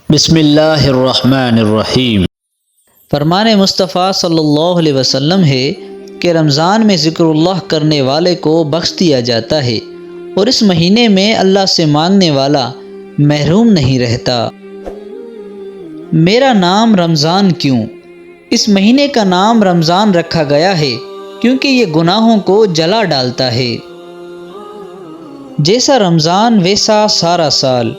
بسم اللہ الرحمن الرحیم۔ فرمان مصطفیٰ صلی اللہ علیہ وسلم ہے کہ رمضان میں ذکر اللہ کرنے والے کو بخش دیا جاتا ہے اور اس مہینے میں اللہ سے مانگنے والا محروم نہیں رہتا۔ میرا نام رمضان کیوں؟ اس مہینے کا نام رمضان رکھا گیا ہے کیونکہ یہ گناہوں کو جلا ڈالتا ہے۔ جیسا رمضان ویسا سارا سال۔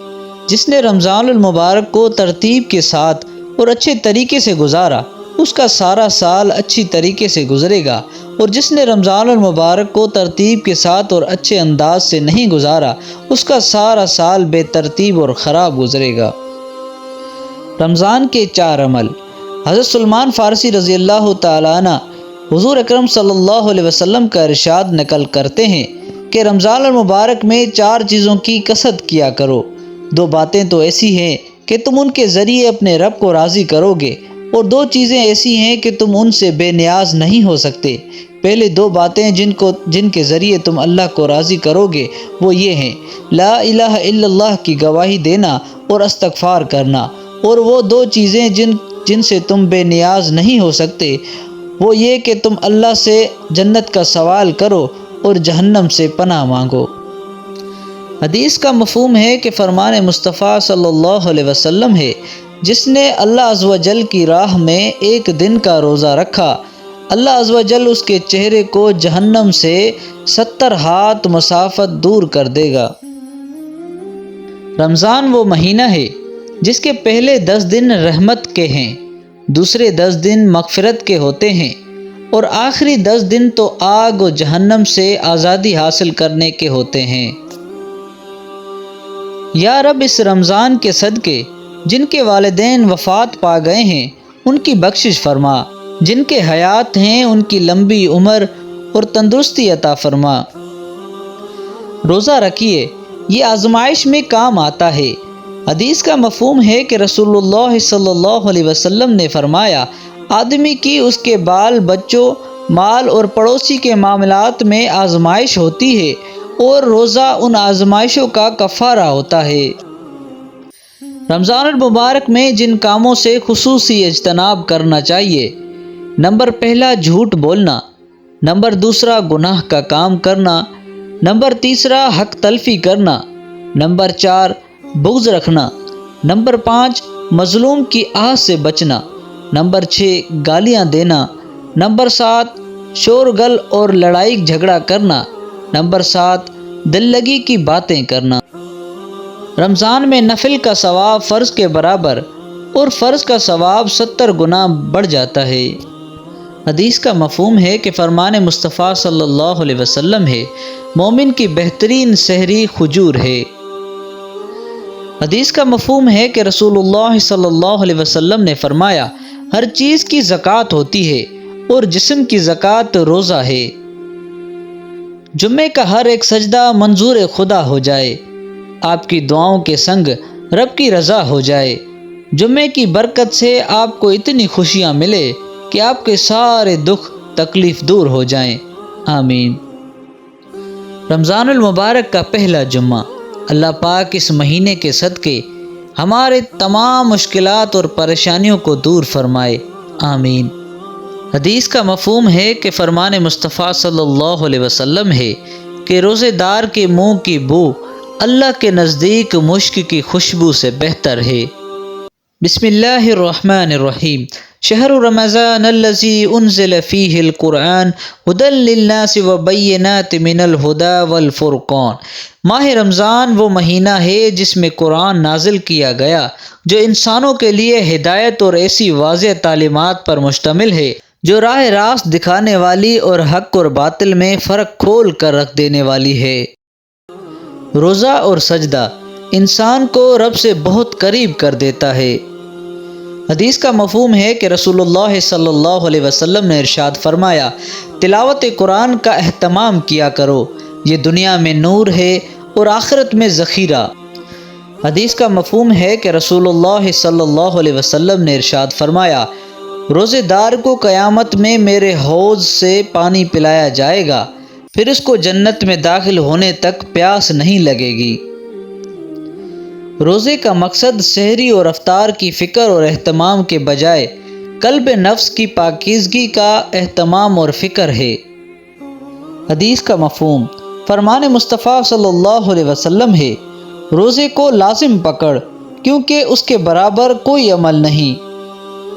جس نے رمضان المبارک کو ترتیب کے ساتھ اور اچھے طریقے سے گزارا اس کا سارا سال اچھی طریقے سے گزرے گا، اور جس نے رمضان المبارک کو ترتیب کے ساتھ اور اچھے انداز سے نہیں گزارا اس کا سارا سال بے ترتیب اور خراب گزرے گا۔ رمضان کے 4 عمل۔ حضرت سلمان فارسی رضی اللہ تعالیٰ عنہ حضور اکرم صلی اللہ علیہ وسلم کا ارشاد نقل کرتے ہیں کہ رمضان المبارک میں 4 چیزوں کی کثرت کیا کرو۔ 2 باتیں تو ایسی ہیں کہ تم ان کے ذریعے اپنے رب کو راضی کرو گے، اور 2 چیزیں ایسی ہیں کہ تم ان سے بے نیاز نہیں ہو سکتے۔ پہلے 2 باتیں جن کے ذریعے تم اللہ کو راضی کرو گے وہ یہ ہیں: لا الہ الا اللہ کی گواہی دینا اور استغفار کرنا، اور وہ 2 چیزیں جن سے تم بے نیاز نہیں ہو سکتے وہ یہ کہ تم اللہ سے جنت کا سوال کرو اور جہنم سے پناہ مانگو۔ حدیث کا مفہوم ہے کہ فرمان مصطفیٰ صلی اللہ علیہ وسلم ہے: جس نے اللہ عز و جل کی راہ میں 1 دن کا روزہ رکھا، اللہ عز و جل اس کے چہرے کو جہنم سے 70 ہاتھ مسافت دور کر دے گا۔ رمضان وہ مہینہ ہے جس کے پہلے 10 دن رحمت کے ہیں، دوسرے 10 دن مغفرت کے ہوتے ہیں، اور آخری 10 دن تو آگ و جہنم سے آزادی حاصل کرنے کے ہوتے ہیں۔ یا رب، اس رمضان کے صدقے جن کے والدین وفات پا گئے ہیں ان کی بخشش فرما، جن کے حیات ہیں ان کی لمبی عمر اور تندرستی عطا فرما۔ روزہ رکھیے، یہ آزمائش میں کام آتا ہے۔ حدیث کا مفہوم ہے کہ رسول اللہ صلی اللہ علیہ وسلم نے فرمایا: آدمی کی اس کے بال بچوں، مال اور پڑوسی کے معاملات میں آزمائش ہوتی ہے، اور روزہ ان آزمائشوں کا کفارہ ہوتا ہے۔ رمضان المبارک میں جن کاموں سے خصوصی اجتناب کرنا چاہیے: نمبر 1 جھوٹ بولنا، نمبر 2 گناہ کا کام کرنا، نمبر 3 حق تلفی کرنا، نمبر 4 بغض رکھنا، نمبر 5 مظلوم کی آہ سے بچنا، نمبر 6 گالیاں دینا، نمبر 7 شورغل اور لڑائی جھگڑا کرنا، نمبر 7 دل لگی کی باتیں کرنا۔ رمضان میں نفل کا ثواب فرض کے برابر اور فرض کا ثواب 70 گنا بڑھ جاتا ہے۔ حدیث کا مفہوم ہے کہ فرمان مصطفیٰ صلی اللہ علیہ وسلم ہے: مومن کی بہترین سحری کھجور ہے۔ حدیث کا مفہوم ہے کہ رسول اللہ صلی اللہ علیہ وسلم نے فرمایا: ہر چیز کی زکوٰۃ ہوتی ہے اور جسم کی زکوٰۃ روزہ ہے۔ جمعے کا ہر ایک سجدہ منظور خدا ہو جائے، آپ کی دعاؤں کے سنگ رب کی رضا ہو جائے۔ جمعے کی برکت سے آپ کو اتنی خوشیاں ملے کہ آپ کے سارے دکھ تکلیف دور ہو جائیں، آمین۔ رمضان المبارک کا پہلا جمعہ۔ اللہ پاک اس مہینے کے صدقے ہمارے تمام مشکلات اور پریشانیوں کو دور فرمائے، آمین۔ حدیث کا مفہوم ہے کہ فرمان مصطفیٰ صلی اللہ علیہ وسلم ہے کہ روزے دار کے منہ کی بو اللہ کے نزدیک مشک کی خوشبو سے بہتر ہے۔ بسم اللہ الرحمن الرحیم۔ شہر رمضان الذی انزل فیہ القرآن ھدی للناس وبینات من الھدی والفرقان۔ ماہ رمضان وہ مہینہ ہے جس میں قرآن نازل کیا گیا جو انسانوں کے لیے ہدایت اور ایسی واضح تعلیمات پر مشتمل ہے جو راہ راست دکھانے والی اور حق اور باطل میں فرق کھول کر رکھ دینے والی ہے۔ روزہ اور سجدہ انسان کو رب سے بہت قریب کر دیتا ہے۔ حدیث کا مفہوم ہے کہ رسول اللہ صلی اللہ علیہ وسلم نے ارشاد فرمایا: تلاوت قرآن کا اہتمام کیا کرو، یہ دنیا میں نور ہے اور آخرت میں ذخیرہ۔ حدیث کا مفہوم ہے کہ رسول اللہ صلی اللہ علیہ وسلم نے ارشاد فرمایا: روزے دار کو قیامت میں میرے حوض سے پانی پلایا جائے گا، پھر اس کو جنت میں داخل ہونے تک پیاس نہیں لگے گی۔ روزے کا مقصد سحری اور افطار کی فکر اور اہتمام کے بجائے قلب نفس کی پاکیزگی کا اہتمام اور فکر ہے۔ حدیث کا مفہوم، فرمان مصطفیٰ صلی اللہ علیہ وسلم ہے، روزے کو لازم پکڑ کیونکہ اس کے برابر کوئی عمل نہیں۔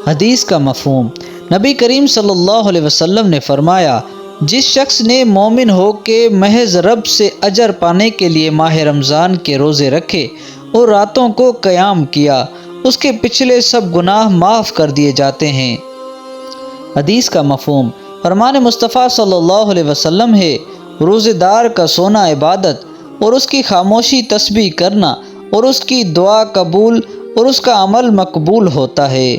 حدیث کا مفہوم، نبی کریم صلی اللہ علیہ وسلم نے فرمایا، جس شخص نے مومن ہو کے محض رب سے اجر پانے کے لیے ماہ رمضان کے روزے رکھے اور راتوں کو قیام کیا، اس کے پچھلے سب گناہ معاف کر دیے جاتے ہیں۔ حدیث کا مفہوم، فرمان مصطفیٰ صلی اللہ علیہ وسلم ہے، روزے دار کا سونا عبادت اور اس کی خاموشی تسبیح کرنا اور اس کی دعا قبول اور اس کا عمل مقبول ہوتا ہے۔